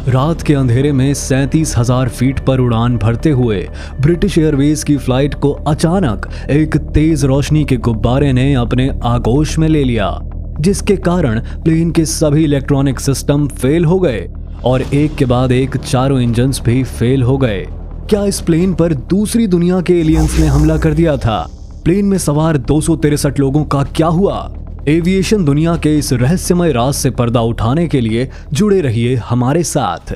रात के अंधेरे में 37,000 फीट पर उड़ान भरते हुए ब्रिटिश एयरवेज की फ्लाइट को अचानक एक तेज रोशनी के गुब्बारे ने अपने आगोश में ले लिया, जिसके कारण प्लेन के सभी इलेक्ट्रॉनिक सिस्टम फेल हो गए और एक के बाद एक चारों इंजन्स भी फेल हो गए। क्या इस प्लेन पर दूसरी दुनिया के एलियंस ने हमला कर दिया था? प्लेन में सवार 263 लोगों का क्या हुआ? एविएशन दुनिया के इस रहस्यमय राज से पर्दा उठाने के लिए जुड़े रहिए हमारे साथ।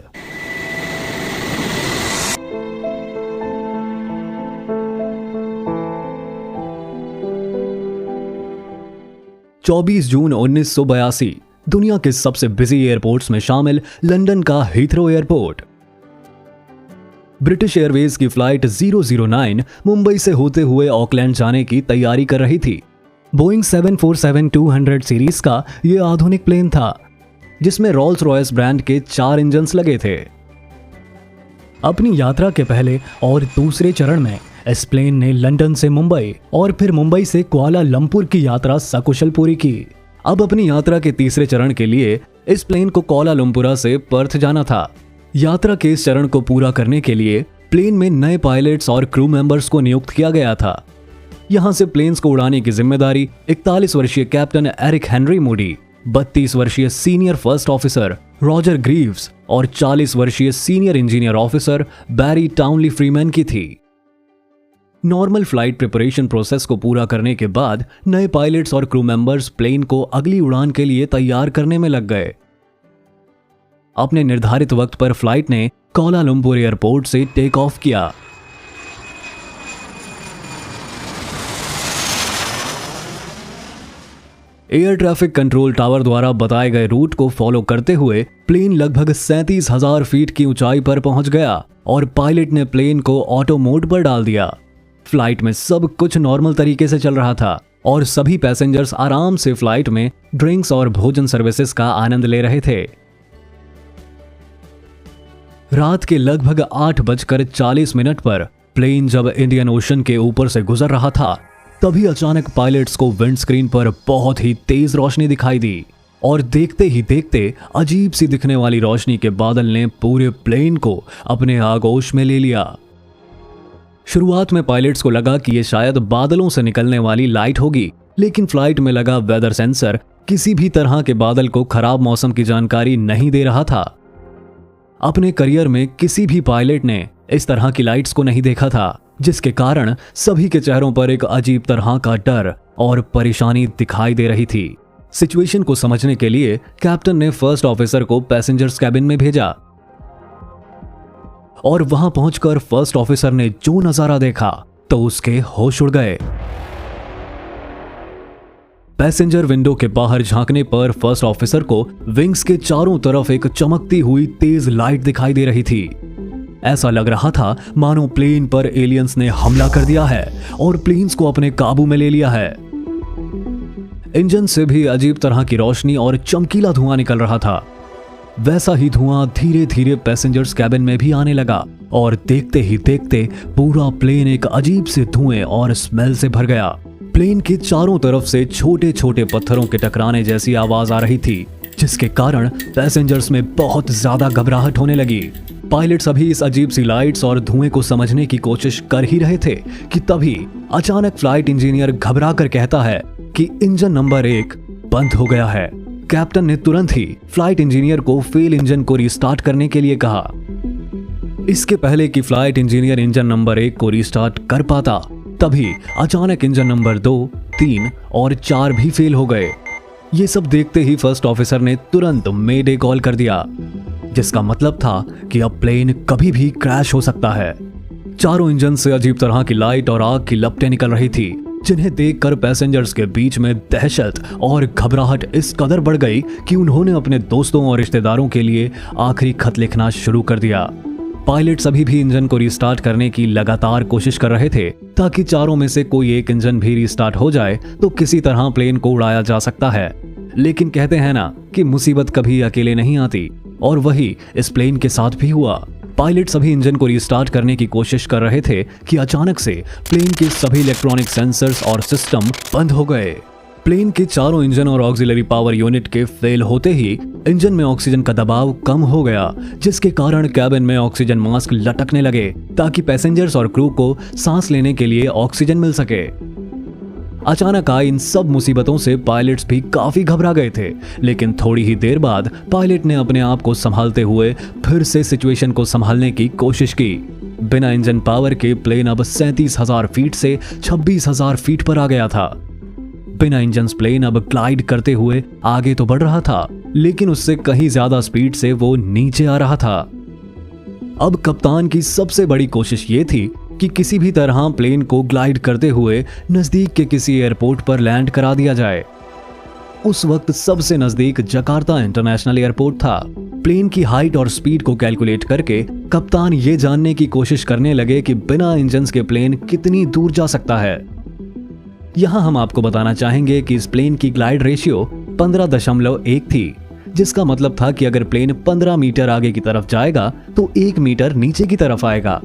चौबीस जून 1982 दुनिया के सबसे बिजी एयरपोर्ट्स में शामिल लंदन का हीथ्रो एयरपोर्ट। ब्रिटिश एयरवेज की फ्लाइट 009 मुंबई से होते हुए ऑकलैंड जाने की तैयारी कर रही थी। बोइंग 747-200 सीरीज का यह आधुनिक प्लेन था, जिसमें रोल्स रॉयस ब्रांड के 4 इंजन्स लगे थे। अपनी यात्रा के पहले और दूसरे चरण में इस प्लेन ने लंदन से मुंबई और फिर मुंबई से कुआलालंपुर की यात्रा सकुशल पूरी की। अब अपनी यात्रा के तीसरे चरण के लिए इस प्लेन को कुआलालंपुर से पर्थ जाना था। यात्रा के इस चरण को पूरा करने के लिए प्लेन में नए पायलट्स और क्रू मेंबर्स को नियुक्त किया गया था। यहां से प्लेन्स को उड़ाने की जिम्मेदारी 41 वर्षीय कैप्टन एरिक हेनरी मूडी, 32 वर्षीय senior first officer Roger Greaves और 40 वर्षीय सीनियर इंजीनियर ऑफिसर बैरी टाउनली फ्रीमैन की थी। नॉर्मल फ्लाइट प्रिपरेशन प्रोसेस को पूरा करने के बाद नए पायलट्स और क्रू मेंबर्स प्लेन को अगली उड़ान के लिए तैयार करने में लग गए। अपने निर्धारित वक्त पर फ्लाइट ने कुआलालंपुर एयरपोर्ट से टेक ऑफ किया। एयर ट्रैफिक कंट्रोल टावर द्वारा बताए गए रूट को फॉलो करते हुए प्लेन लगभग 37,000 फीट की ऊंचाई पर पहुंच गया और पायलट ने प्लेन को ऑटो मोड पर डाल दिया। फ्लाइट में सब कुछ नॉर्मल तरीके से चल रहा था और सभी पैसेंजर्स आराम से फ्लाइट में ड्रिंक्स और भोजन सर्विसेज का आनंद ले रहे थे। रात के लगभग 8:40 पर प्लेन जब इंडियन ओशन के ऊपर से गुजर रहा था, तभी अचानक पायलट्स को विंडस्क्रीन पर बहुत ही तेज रोशनी दिखाई दी और देखते ही देखते अजीब सी दिखने वाली रोशनी के बादल ने पूरे प्लेन को अपने आगोश में ले लिया। शुरुआत में पायलट्स को लगा कि ये शायद बादलों से निकलने वाली लाइट होगी, लेकिन फ्लाइट में लगा वेदर सेंसर किसी भी तरह के बादल को खराब मौसम की जानकारी नहीं दे रहा था। अपने करियर में किसी भी पायलट ने इस तरह की लाइट्स को नहीं देखा था, जिसके कारण सभी के चेहरों पर एक अजीब तरह का डर और परेशानी दिखाई दे रही थी। सिचुएशन को समझने के लिए कैप्टन ने फर्स्ट ऑफिसर को पैसेंजर्स कैबिन में भेजा और वहां पहुंचकर फर्स्ट ऑफिसर ने जो नजारा देखा तो उसके होश उड़ गए। पैसेंजर विंडो के बाहर झांकने पर फर्स्ट ऑफिसर को विंग्स के चारों तरफ एक चमकती हुई तेज लाइट दिखाई दे रही थी। ऐसा लग रहा था मानो प्लेन पर एलियंस ने हमला कर दिया है और प्लेन्स को अपने काबू में ले लिया है। इंजन से भी अजीब तरह की रोशनी और चमकीला धुआं निकल रहा था। वैसा ही धुआं धीरे धीरे पैसेंजर्स कैबिन में भी आने लगा और देखते ही देखते पूरा प्लेन एक अजीब से धुएं और स्मेल से भर गया। प्लेन के चारों तरफ से छोटे छोटे पत्थरों के टकराने जैसी आवाज आ रही थी, जिसके कारण पैसेंजर्स में बहुत ज्यादा घबराहट होने लगी। पायलट्स अभी इस अजीब सी लाइट्स और धुएं को समझने की कोशिश कर ही रहे थे कि तभी अचानक फ्लाइट इंजीनियर घबरा कर कहता है कि इंजन नंबर 1 बंद हो गया है। कैप्टन ने तुरंत ही फ्लाइट इंजीनियर को फेल इंजन को रिस्टार्ट करने के लिए कहा। इसके पहले कि फ्लाइट इंजीनियर इंजन नंबर 1 को रिस्टार्ट कर पाता, तभी अचानक इंजन नंबर 2, 3 और 4 भी फेल हो गए। ये सब देखते ही फर्स्ट ऑफिसर ने तुरंत मेडे कॉल कर दिया, जिसका मतलब था कि अब प्लेन कभी भी क्रैश हो सकता है। चारों इंजन से अजीब तरह की लाइट और आग की लपटें निकल रही थी, जिन्हें देखकर पैसेंजर्स के बीच में दहशत और घबराहट इस कदर बढ़ गई कि उन्होंने अपने दोस्तों और रिश्तेदारों के लिए आखिरी खत लिखना शुरू कर दिया। पायलट्स अभी भी इंजन को रिस्टार्ट करने की लगातार कोशिश कर रहे थे, ताकि चारों में से कोई एक इंजन भी रिस्टार्ट हो जाए तो किसी तरह प्लेन को उड़ाया जा सकता है। लेकिन कहते हैं ना कि मुसीबत कभी अकेले नहीं आती, और वही इस प्लेन के साथ भी हुआ। पायलट सभी इंजन को रिस्टार्ट करने की कोशिश कर रहे थे कि अचानक से प्लेन के सभी इलेक्ट्रॉनिक सेंसर्स और सिस्टम बंद हो गए। प्लेन के चारों इंजन और ऑक्सिलरी पावर यूनिट के फेल होते ही इंजन में ऑक्सीजन का दबाव कम हो गया, जिसके कारण कैबिन में ऑक्सीजन मास्क लटकने लगे ताकि पैसेंजर्स और क्रू को सांस लेने के लिए ऑक्सीजन मिल सके। अचानक आई इन सब मुसीबतों से पायलट्स भी काफी घबरा गए थे, लेकिन थोड़ी ही देर बाद पायलट ने अपने आप को संभालते हुए फिर से सिचुएशन को संभालने की कोशिश की। बिना इंजन पावर के प्लेन अब 37,000 फीट से 26,000 फीट पर आ गया था। बिना इंजन प्लेन अब ग्लाइड करते हुए आगे तो बढ़ रहा था, लेकिन उससे कहीं ज्यादा स्पीड से वो नीचे आ रहा था। अब कप्तान की सबसे बड़ी कोशिश ये थी कि किसी भी तरह प्लेन को ग्लाइड करते हुए नजदीक के किसी एयरपोर्ट पर लैंड करा दिया जाए। उस वक्त सबसे नजदीक जकार्ता इंटरनेशनल एयरपोर्ट था। प्लेन की हाइट और स्पीड को कैलकुलेट करके कप्तान ये जानने की कोशिश करने लगे कि बिना इंजन के प्लेन कितनी दूर जा सकता है। यहां हम आपको बताना चाहेंगे कि इस प्लेन की ग्लाइड रेशियो 15.1 थी, जिसका मतलब था कि अगर प्लेन 15 मीटर आगे की तरफ जाएगा तो 1 मीटर नीचे की तरफ आएगा।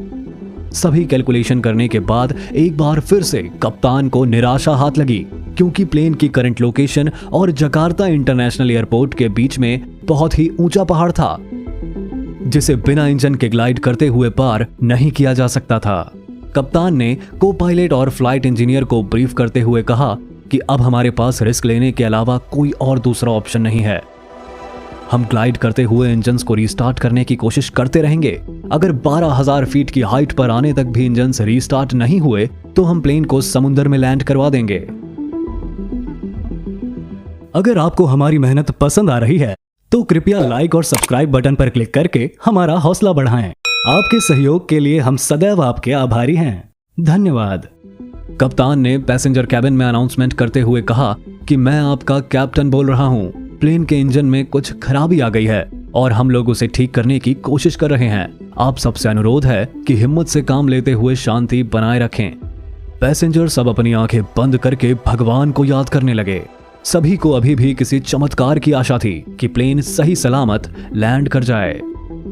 सभी कैलकुलेशन करने के बाद एक बार फिर से कप्तान को निराशा हाथ लगी, क्योंकि प्लेन की करंट लोकेशन और जकार्ता इंटरनेशनल एयरपोर्ट के बीच में बहुत ही ऊंचा पहाड़ था, जिसे बिना इंजन के ग्लाइड करते हुए पार नहीं किया जा सकता था। कप्तान ने को पायलट और फ्लाइट इंजीनियर को ब्रीफ करते हुए कहा कि अब हमारे पास रिस्क लेने के अलावा कोई और दूसरा ऑप्शन नहीं है। हम ग्लाइड करते हुए इंजन्स को रीस्टार्ट करने की कोशिश करते रहेंगे। अगर 12,000 फीट की हाइट पर आने तक भी इंजन्स रीस्टार्ट नहीं हुए तो हम प्लेन को समुद्र में लैंड करवा देंगे। अगर आपको हमारी मेहनत पसंद आ रही है तो कृपया लाइक और सब्सक्राइब बटन पर क्लिक करके हमारा हौसला बढ़ाएं। आपके सहयोग के लिए हम सदैव आपके आभारी हैं। धन्यवाद। कप्तान ने पैसेंजर कैबिन में अनाउंसमेंट करते हुए कहा कि मैं आपका कैप्टन बोल रहा हूं। प्लेन के इंजन में कुछ खराबी आ गई है और हम लोग उसे ठीक करने की कोशिश कर रहे हैं। आप सबसे अनुरोध है कि हिम्मत से काम लेते हुए शांति बनाए रखें। पैसेंजर सब अपनी आंखें बंद करके भगवान को याद करने लगे। सभी को अभी भी किसी चमत्कार की आशा थी कि प्लेन सही सलामत लैंड कर जाए।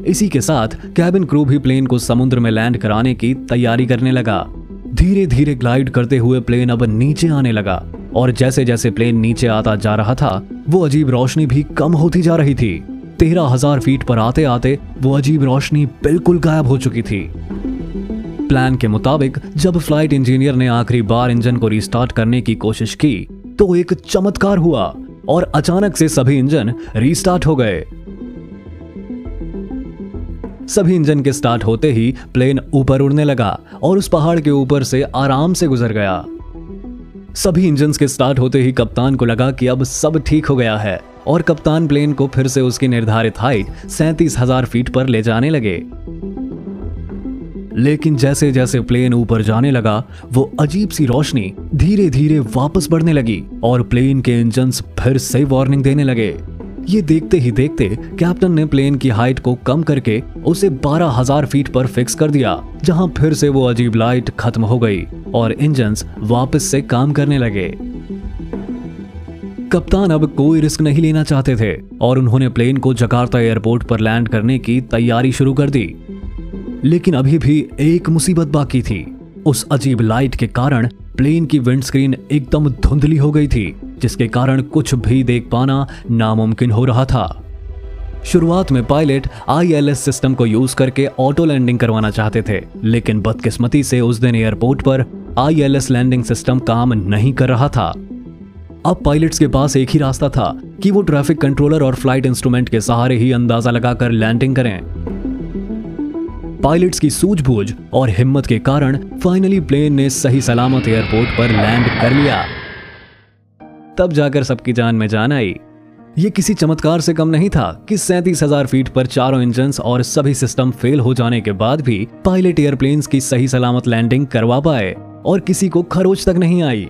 इसी के साथ कैबिन क्रू भी प्लेन को समुद्र में लैंड कराने की तैयारी करने लगा। धीरे धीरे ग्लाइड करते हुए प्लेन अब नीचे आने लगा और जैसे जैसे प्लेन नीचे आता जा रहा था वो अजीब रोशनी भी कम होती जा रही थी। 13,000 फीट पर आते आते वो अजीब रोशनी बिल्कुल गायब हो चुकी थी। प्लान के मुताबिक जब फ्लाइट इंजीनियर ने आखिरी बार इंजन को रीस्टार्ट करने की कोशिश की तो एक चमत्कार हुआ और अचानक से सभी इंजन रीस्टार्ट हो गए। सभी इंजन के स्टार्ट होते ही प्लेन ऊपर उड़ने लगा और उस पहाड़ के ऊपर से आराम से गुजर गया। सभी इंजन्स के स्टार्ट होते ही कप्तान को लगा कि अब सब ठीक हो गया है और कप्तान प्लेन को फिर से उसकी निर्धारित हाइट 37,000 फीट पर ले जाने लगे। लेकिन जैसे जैसे प्लेन ऊपर जाने लगा वो अजीब सी रोशनी धीरे धीरे वापस बढ़ने लगी और प्लेन के इंजन्स फिर से वार्निंग देने लगे। ये देखते ही देखते कैप्टन ने प्लेन की हाइट को कम करके उसे 12,000 फीट पर फिक्स कर दिया, जहां फिर से वो अजीब लाइट खत्म हो गई और इंजन्स वापस से काम करने लगे। कप्तान अब कोई रिस्क नहीं लेना चाहते थे और उन्होंने प्लेन को जकार्ता एयरपोर्ट पर लैंड करने की तैयारी शुरू कर दी। लेकिन अभी भी एक मुसीबत बाकी थी। उस अजीब लाइट के कारण प्लेन की विंडस्क्रीन एकदम धुंधली हो गई थी, जिसके कारण कुछ भी देख पाना नामुमकिन हो रहा था। शुरुआत में पायलट ILS सिस्टम को यूज करके ऑटो लैंडिंग करवाना चाहते थे, लेकिन बदकिस्मती से उस दिन एयरपोर्ट पर ILS लैंडिंग सिस्टम काम नहीं कर रहा था। अब पायलट्स के पास एक ही रास्ता था कि वो ट्रैफिक कंट्रोलर और फ्लाइट इंस्ट्रूमेंट के सहारे ही अंदाजा लगाकर लैंडिंग करें। पायलट्स की सूझबूझ और हिम्मत के कारण फाइनली प्लेन ने सही सलामत एयरपोर्ट पर लैंड कर लिया। तब जाकर सबकी जान में जान आई। ये किसी चमत्कार से कम नहीं था कि 37,000 फीट पर चारों इंजन्स और सभी सिस्टम फेल हो जाने के बाद भी पायलट एयरप्लेन्स की सही सलामत लैंडिंग करवा पाए और किसी को खरोच तक नहीं आई।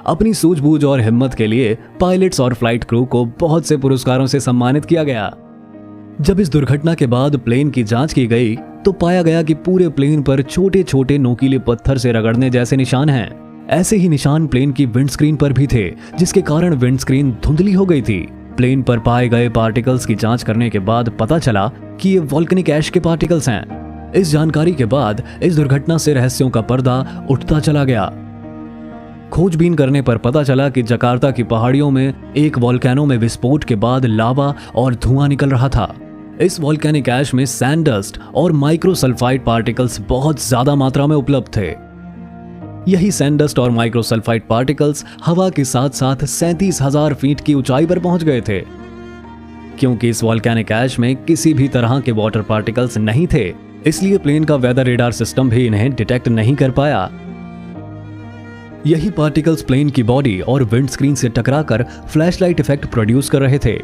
अपनी सूझबूझ और हिम्मत के लिए पायलट्स और फ्लाइट क्रू को बहुत से पुरस्कारों से सम्मानित किया गया। जब इस दुर्घटना के बाद प्लेन की जांच की गई तो पाया गया कि पूरे प्लेन पर छोटे छोटे नोकीले पत्थर से रगड़ने जैसे निशान हैं। ऐसे ही निशान प्लेन की विंडस्क्रीन पर भी थे, जिसके कारण विंडस्क्रीन धुंधली हो गई थी। प्लेन पर पाए गए पार्टिकल्स की जांच करने के बाद पता चला कि ये वोल्केनिक ऐश के पार्टिकल्स हैं। इस जानकारी के बाद इस दुर्घटना से रहस्यों का पर्दा उठता चला गया। खोजबीन करने पर पता चला कि जकार्ता की पहाड़ियों में एक वोल्केनो में विस्फोट के बाद लावा और धुआं निकल रहा था। इस वोल्केनिक ऐश में सैंड डस्ट और माइक्रोसल्फाइड पार्टिकल्स बहुत ज्यादा मात्रा में उपलब्ध थे। यही सैंड डस्ट और माइक्रोसल्फाइड पार्टिकल्स हवा के साथ साथ 37,000 फीट की ऊंचाई पर पहुंच गए थे। क्योंकि इस वोल्केनिक ऐश में किसी भी तरह के वाटर पार्टिकल्स नहीं थे, इसलिए प्लेन का वेदर रेडार सिस्टम भी इन्हें डिटेक्ट नहीं कर पाया। यही पार्टिकल्स प्लेन की बॉडी और विंडस्क्रीन से टकराकर फ्लैशलाइट इफेक्ट प्रोड्यूस कर रहे थे।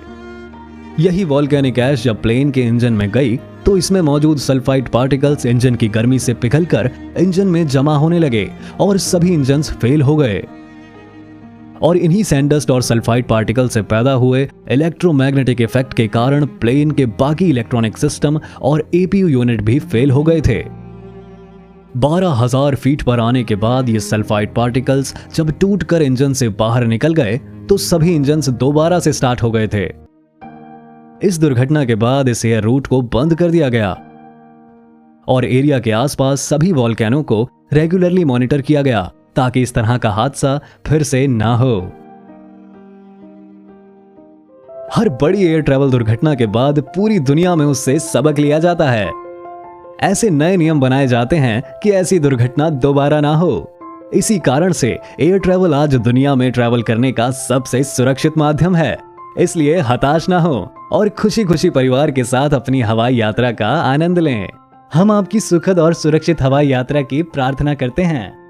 यही वोल्केनिक ऐश जब प्लेन के इंजन में गई तो इसमें मौजूद सल्फाइड पार्टिकल्स इंजन की गर्मी से पिघलकर इंजन में जमा होने लगे और सभी इंजन्स फेल हो गए। और इन्हीं सैंडस्ट और सल्फाइड पार्टिकल से पैदा हुए इलेक्ट्रोमैग्नेटिक इफेक्ट के कारण प्लेन के बाकी इलेक्ट्रॉनिक सिस्टम और एपीयू यूनिट भी फेल हो गए थे। 12,000 फीट पर आने के बाद ये सल्फाइड पार्टिकल्स जब टूटकर इंजन से बाहर निकल गए तो सभी इंजन्स दोबारा से स्टार्ट हो गए थे। इस दुर्घटना के बाद इस एयर रूट को बंद कर दिया गया और एरिया के आसपास सभी वोल्केनो को रेगुलरली मॉनिटर किया गया ताकि इस तरह का हादसा फिर से ना हो। हर बड़ी एयर ट्रैवल दुर्घटना के बाद पूरी दुनिया में उससे सबक लिया जाता है। ऐसे नए नियम बनाए जाते हैं कि ऐसी दुर्घटना दोबारा ना हो। इसी कारण से एयर ट्रैवल आज दुनिया में ट्रैवल करने का सबसे सुरक्षित माध्यम है। इसलिए हताश ना हो और खुशी खुशी परिवार के साथ अपनी हवाई यात्रा का आनंद लें। हम आपकी सुखद और सुरक्षित हवाई यात्रा की प्रार्थना करते हैं।